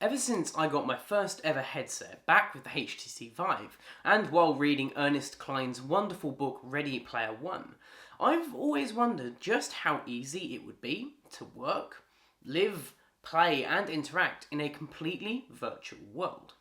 Ever since I got my first ever headset back with the HTC Vive, and while reading Ernest Cline's wonderful book Ready Player One, I've always wondered just how easy it would be to work, live, play and interact in a completely virtual world.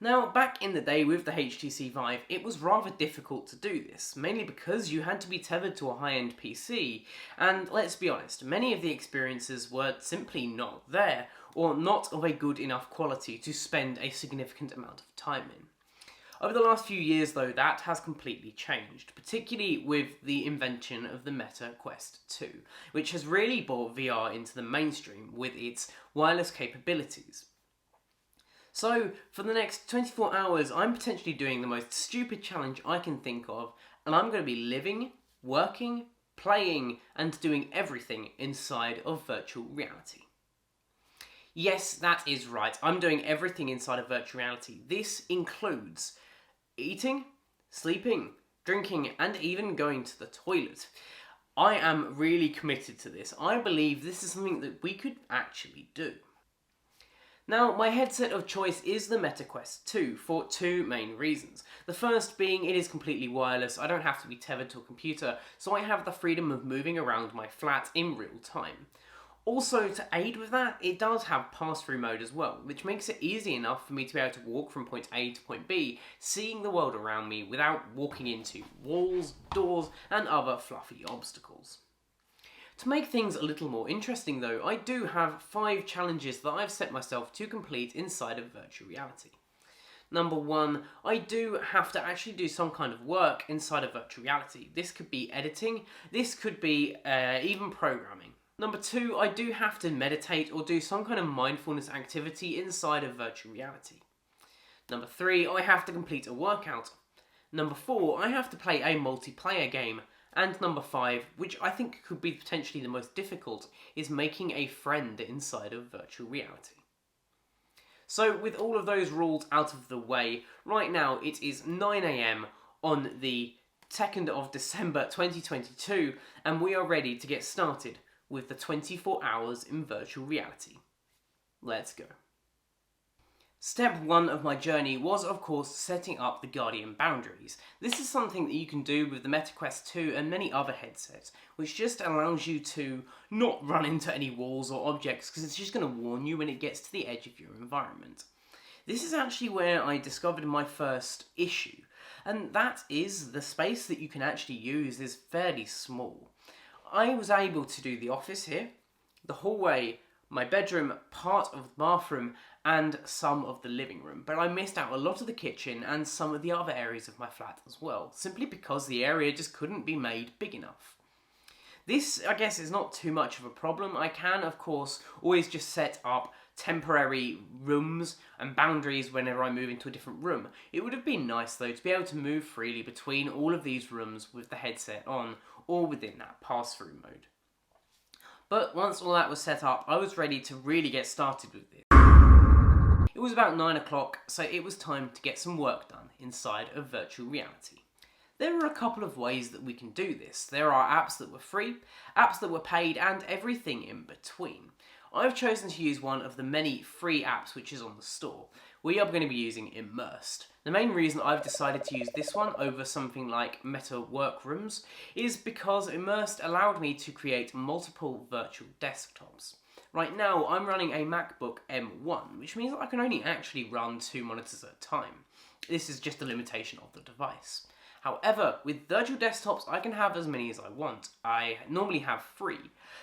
Now, back in the day with the HTC Vive, it was rather difficult to do this, mainly because you had to be tethered to a high-end PC, and let's be honest, many of the experiences were simply not there, or not of a good enough quality to spend a significant amount of time in. Over the last few years though, that has completely changed, particularly with the invention of the Meta Quest 2, which has really brought VR into the mainstream with its wireless capabilities. So, for the next 24 hours, I'm potentially doing the most stupid challenge I can think of, and I'm going to be living, working, playing, and doing everything inside of virtual reality. Yes, that is right, I'm doing everything inside of virtual reality. This includes eating, sleeping, drinking, and even going to the toilet. I am really committed to this. I believe this is something that we could actually do. Now, my headset of choice is the Meta Quest 2 for two main reasons. The first being it is completely wireless, I don't have to be tethered to a computer, so I have the freedom of moving around my flat in real time. Also, to aid with that, it does have pass-through mode as well, which makes it easy enough for me to be able to walk from point A to point B, seeing the world around me without walking into walls, doors, and other fluffy obstacles. To make things a little more interesting though, I do have 5 challenges that I've set myself to complete inside of virtual reality. Number 1, I do have to actually do some kind of work inside of virtual reality. This could be editing, this could be even programming. Number 2, I do have to meditate or do some kind of mindfulness activity inside of virtual reality. Number 3, I have to complete a workout. Number 4, I have to play a multiplayer game. And number 5, which I think could be potentially the most difficult, is making a friend inside of virtual reality. So with all of those rules out of the way, right now it is 9 AM on the 2nd of December 2022, and we are ready to get started with the 24 hours in virtual reality. Let's go. Step 1 of my journey was, of course, setting up the Guardian boundaries. This is something that you can do with the Meta Quest 2 and many other headsets, which just allows you to not run into any walls or objects, because it's just going to warn you when it gets to the edge of your environment. This is actually where I discovered my first issue, and that is the space that you can actually use is fairly small. I was able to do the office here, the hallway, my bedroom, part of the bathroom, and some of the living room, but I missed out a lot of the kitchen and some of the other areas of my flat as well, simply because the area just couldn't be made big enough. This, I guess, is not too much of a problem. I can, of course, always just set up temporary rooms and boundaries whenever I move into a different room. It would have been nice, though, to be able to move freely between all of these rooms with the headset on, or within that pass-through mode. But once all that was set up, I was ready to really get started with this. It was about 9 o'clock, so it was time to get some work done inside of virtual reality. There are a couple of ways that we can do this. There are apps that were free, apps that were paid, and everything in between. I've chosen to use one of the many free apps which is on the store. We are going to be using Immersed. The main reason I've decided to use this one over something like Meta Workrooms is because Immersed allowed me to create multiple virtual desktops. Right now, I'm running a MacBook M1, which means that I can only actually run 2 monitors at a time. This is just a limitation of the device. However, with virtual desktops, I can have as many as I want. I normally have 3.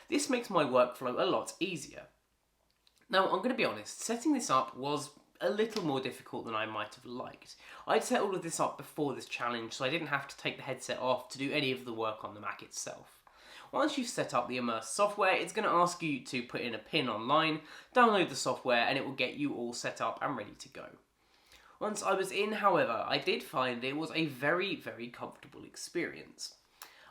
This makes my workflow a lot easier. Now, I'm going to be honest, setting this up was a little more difficult than I might have liked. I'd set all of this up before this challenge, so I didn't have to take the headset off to do any of the work on the Mac itself. Once you've set up the Immersed software, it's going to ask you to put in a pin online, download the software, and it will get you all set up and ready to go. Once I was in, however, I did find it was a very, very comfortable experience.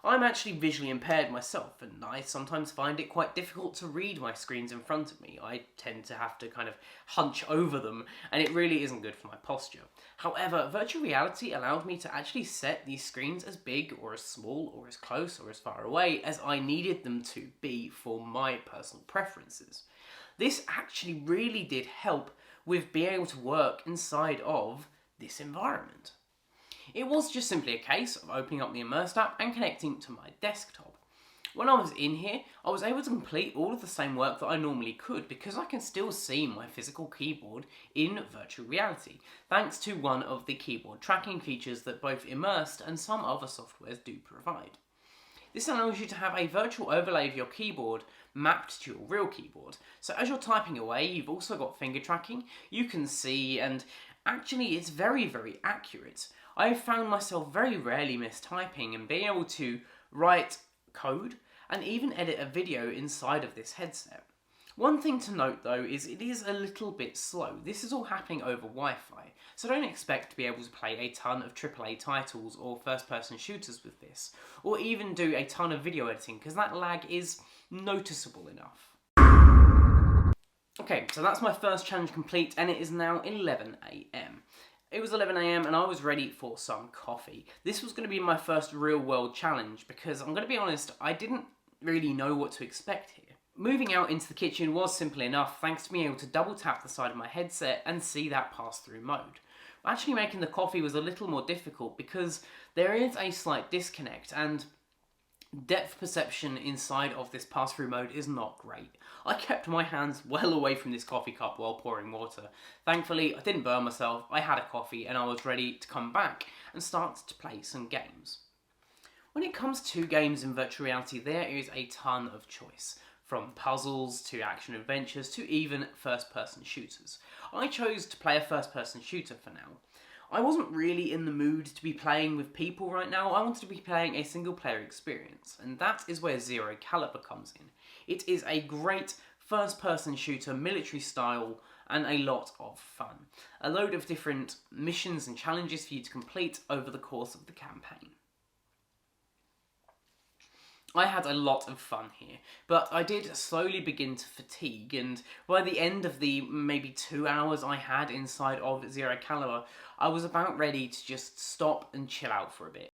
I'm actually visually impaired myself, and I sometimes find it quite difficult to read my screens in front of me. I tend to have to kind of hunch over them, and it really isn't good for my posture. However, virtual reality allowed me to actually set these screens as big or as small or as close or as far away as I needed them to be for my personal preferences. This actually really did help with being able to work inside of this environment. It was just simply a case of opening up the Immersed app and connecting to my desktop. When I was in here, I was able to complete all of the same work that I normally could because I can still see my physical keyboard in virtual reality, thanks to one of the keyboard tracking features that both Immersed and some other softwares do provide. This allows you to have a virtual overlay of your keyboard mapped to your real keyboard. So as you're typing away, you've also got finger tracking, you can see, and actually it's very, very accurate. I've found myself very rarely mistyping and being able to write code and even edit a video inside of this headset. One thing to note though is it is a little bit slow. This is all happening over Wi-Fi, so don't expect to be able to play a ton of AAA titles or first-person shooters with this, or even do a ton of video editing, because that lag is noticeable enough. Okay, so that's my first challenge complete, and it is now 11 AM. It was 11 AM and I was ready for some coffee. This was going to be my first real world challenge because I'm going to be honest, I didn't really know what to expect here. Moving out into the kitchen was simple enough thanks to being able to double tap the side of my headset and see that pass-through mode. Actually making the coffee was a little more difficult because there is a slight disconnect and depth perception inside of this pass-through mode is not great. I kept my hands well away from this coffee cup while pouring water. Thankfully, I didn't burn myself, I had a coffee and I was ready to come back and start to play some games. When it comes to games in virtual reality, there is a ton of choice. From puzzles to action adventures to even first-person shooters. I chose to play a first-person shooter for now. I wasn't really in the mood to be playing with people right now, I wanted to be playing a single-player experience, and that is where Calibre comes in. It is a great first-person shooter, military style, and a lot of fun. A load of different missions and challenges for you to complete over the course of the campaign. I had a lot of fun here, but I did slowly begin to fatigue, and by the end of the maybe 2 hours I had inside of Calibre, I was about ready to just stop and chill out for a bit.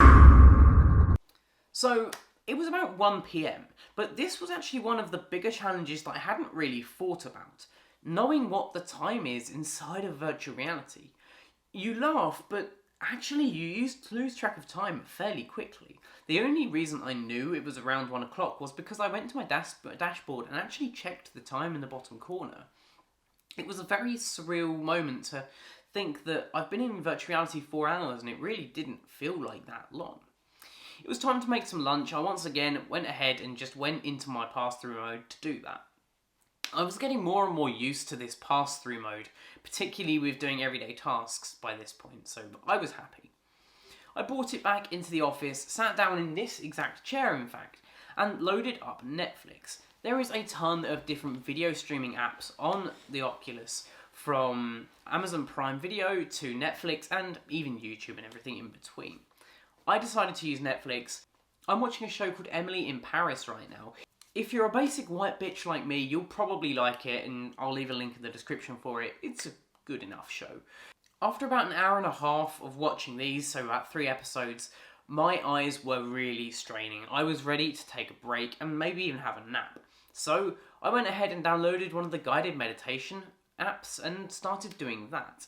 So, it was about 1 PM, but this was actually one of the bigger challenges that I hadn't really thought about. Knowing what the time is inside of virtual reality. You laugh, but actually you lose track of time fairly quickly. The only reason I knew it was around 1 o'clock was because I went to my dashboard and actually checked the time in the bottom corner. It was a very surreal moment to think that I've been in virtual reality 4 hours and it really didn't feel like that long. It was time to make some lunch. I once again went ahead and just went into my pass-through mode to do that. I was getting more and more used to this pass-through mode, particularly with doing everyday tasks by this point, so I was happy. I brought it back into the office, sat down in this exact chair in fact, and loaded up Netflix. There is a ton of different video streaming apps on the Oculus, from Amazon Prime Video to Netflix and even YouTube and everything in between. I decided to use Netflix. I'm watching a show called Emily in Paris right now. If you're a basic white bitch like me, you'll probably like it, and I'll leave a link in the description for it. It's a good enough show. After about an hour and a half of watching these, so about 3 episodes, my eyes were really straining. I was ready to take a break and maybe even have a nap. So I went ahead and downloaded one of the guided meditation apps and started doing that.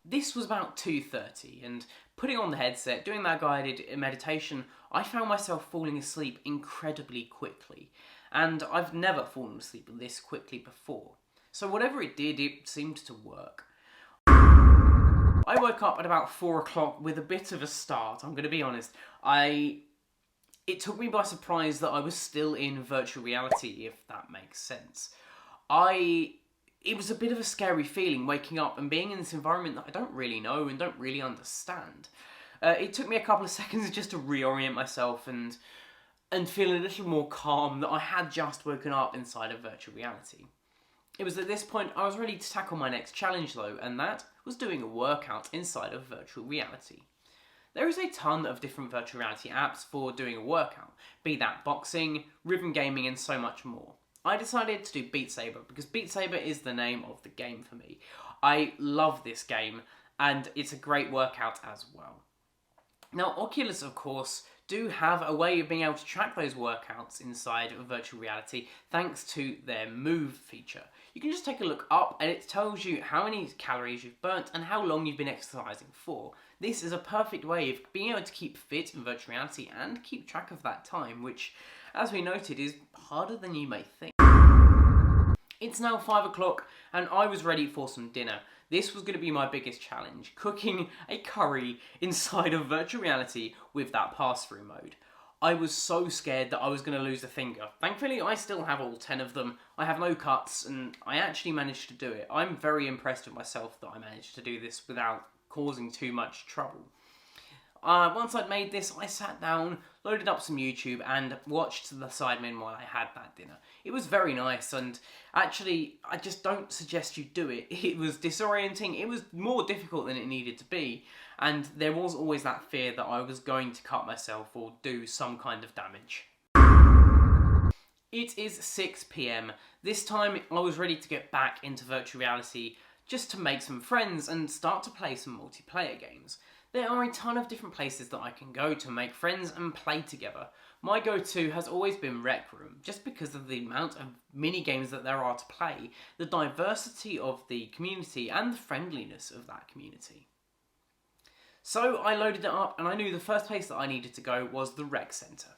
This was about 2:30, and putting on the headset, doing that guided meditation, I found myself falling asleep incredibly quickly. And I've never fallen asleep this quickly before. So whatever it did, it seemed to work. I woke up at about 4 o'clock with a bit of a start, I'm going to be honest. It took me by surprise that I was still in virtual reality, if that makes sense. It was a bit of a scary feeling waking up and being in this environment that I don't really know and don't really understand. It took me a couple of seconds just to reorient myself and feel a little more calm that I had just woken up inside of virtual reality. It was at this point I was ready to tackle my next challenge though, and that was doing a workout inside of virtual reality. There is a ton of different virtual reality apps for doing a workout, be that boxing, rhythm gaming and so much more. I decided to do Beat Saber because Beat Saber is the name of the game for me. I love this game and it's a great workout as well. Now Oculus of course do have a way of being able to track those workouts inside of virtual reality thanks to their Move feature. You can just take a look up and it tells you how many calories you've burnt and how long you've been exercising for. This is a perfect way of being able to keep fit in virtual reality and keep track of that time, which, as we noted, is harder than you may think. It's now 5 o'clock and I was ready for some dinner. This was going to be my biggest challenge, cooking a curry inside of virtual reality with that pass-through mode. I was so scared that I was going to lose a finger. Thankfully, I still have all 10 of them. I have no cuts and I actually managed to do it. I'm very impressed with myself that I managed to do this without causing too much trouble. Once I'd made this, I sat down, loaded up some YouTube and watched the Sidemen while I had that dinner. It was very nice, and actually, I just don't suggest you do it. It was disorienting, it was more difficult than it needed to be, and there was always that fear that I was going to cut myself or do some kind of damage. It is 6 PM. This time, I was ready to get back into virtual reality just to make some friends and start to play some multiplayer games. There are a ton of different places that I can go to make friends and play together. My go-to has always been Rec Room, just because of the amount of mini-games that there are to play, the diversity of the community, and the friendliness of that community. So I loaded it up, and I knew the first place that I needed to go was the Rec Centre.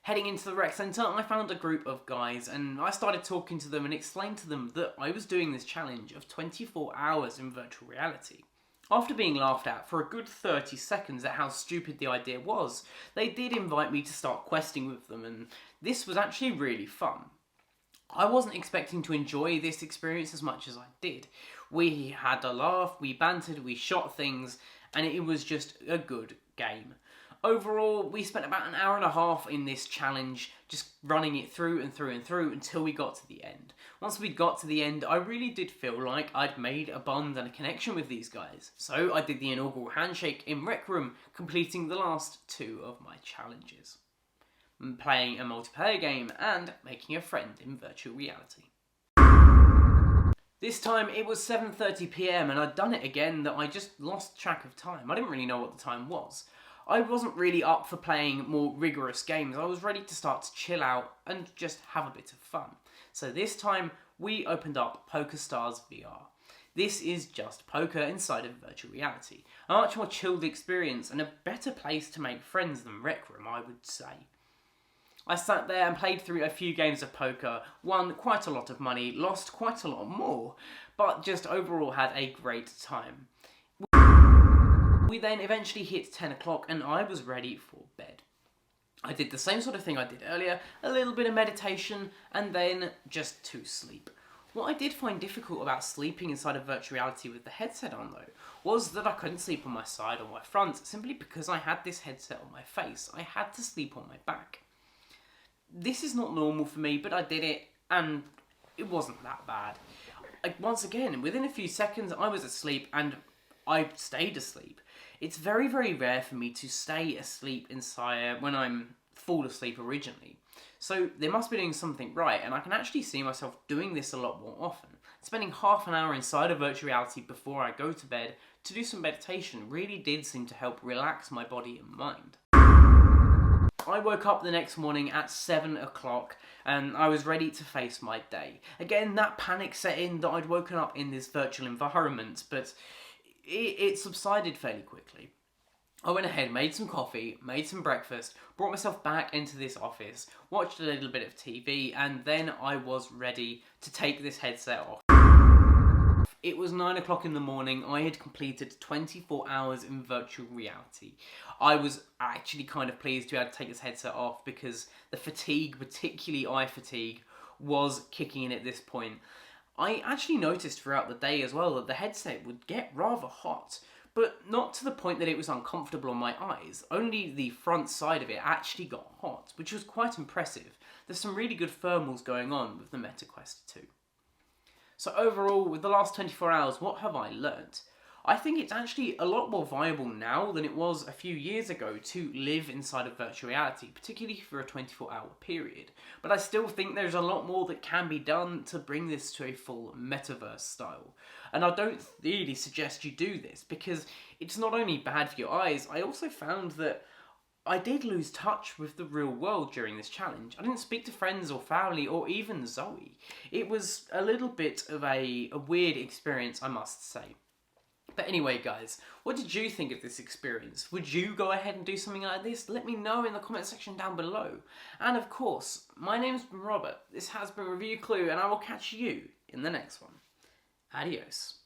Heading into the Rec Centre, I found a group of guys, and I started talking to them and explained to them that I was doing this challenge of 24 hours in virtual reality. After being laughed at for a good 30 seconds at how stupid the idea was, they did invite me to start questing with them, and this was actually really fun. I wasn't expecting to enjoy this experience as much as I did. We had a laugh, we bantered, we shot things, and it was just a good game. Overall, we spent about an hour and a half in this challenge, just running it through and through and through until we got to the end. Once we got to the end, I really did feel like I'd made a bond and a connection with these guys. So I did the inaugural handshake in Rec Room, completing the last 2 of my challenges. Playing a multiplayer game and making a friend in virtual reality. This time it was 7:30 PM and I'd done it again that I just lost track of time. I didn't really know what the time was. I wasn't really up for playing more rigorous games. I was ready to start to chill out and just have a bit of fun. So this time we opened up Pokerstars VR. This is just poker inside of virtual reality. A much more chilled experience and a better place to make friends than Rec Room, I would say. I sat there and played through a few games of poker, won quite a lot of money, lost quite a lot more, but just overall had a great time. We then eventually hit 10 o'clock and I was ready for bed. I did the same sort of thing I did earlier, a little bit of meditation and then just to sleep. What I did find difficult about sleeping inside of virtual reality with the headset on though, was that I couldn't sleep on my side or my front simply because I had this headset on my face. I had to sleep on my back. This is not normal for me, but I did it and it wasn't that bad. Once again, within a few seconds I was asleep and I stayed asleep. It's very, very rare for me to stay asleep inside when I'm fall asleep originally. So they must be doing something right, and I can actually see myself doing this a lot more often. Spending half an hour inside of virtual reality before I go to bed to do some meditation really did seem to help relax my body and mind. I woke up the next morning at 7 o'clock and I was ready to face my day. Again, that panic set in that I'd woken up in this virtual environment, but it subsided fairly quickly. I went ahead, made some coffee, made some breakfast, brought myself back into this office, watched a little bit of TV, and then I was ready to take this headset off. It was 9 o'clock in the morning. I had completed 24 hours in virtual reality. I was actually kind of pleased to be able to take this headset off because the fatigue, particularly eye fatigue, was kicking in at this point. I actually noticed throughout the day as well that the headset would get rather hot, but not to the point that it was uncomfortable on my eyes. Only the front side of it actually got hot, which was quite impressive. There's some really good thermals going on with the Meta Quest 2. So overall, with the last 24 hours, what have I learnt? I think it's actually a lot more viable now than it was a few years ago to live inside of virtual reality, particularly for a 24-hour period. But I still think there's a lot more that can be done to bring this to a full Metaverse style. And I don't really suggest you do this because it's not only bad for your eyes, I also found that I did lose touch with the real world during this challenge. I didn't speak to friends or family or even Zoe. It was a little bit of a weird experience, I must say. But anyway, guys, what did you think of this experience? Would you go ahead and do something like this? Let me know in the comment section down below. And of course, my name's been Robert. This has been Review Clue, and I will catch you in the next one. Adios.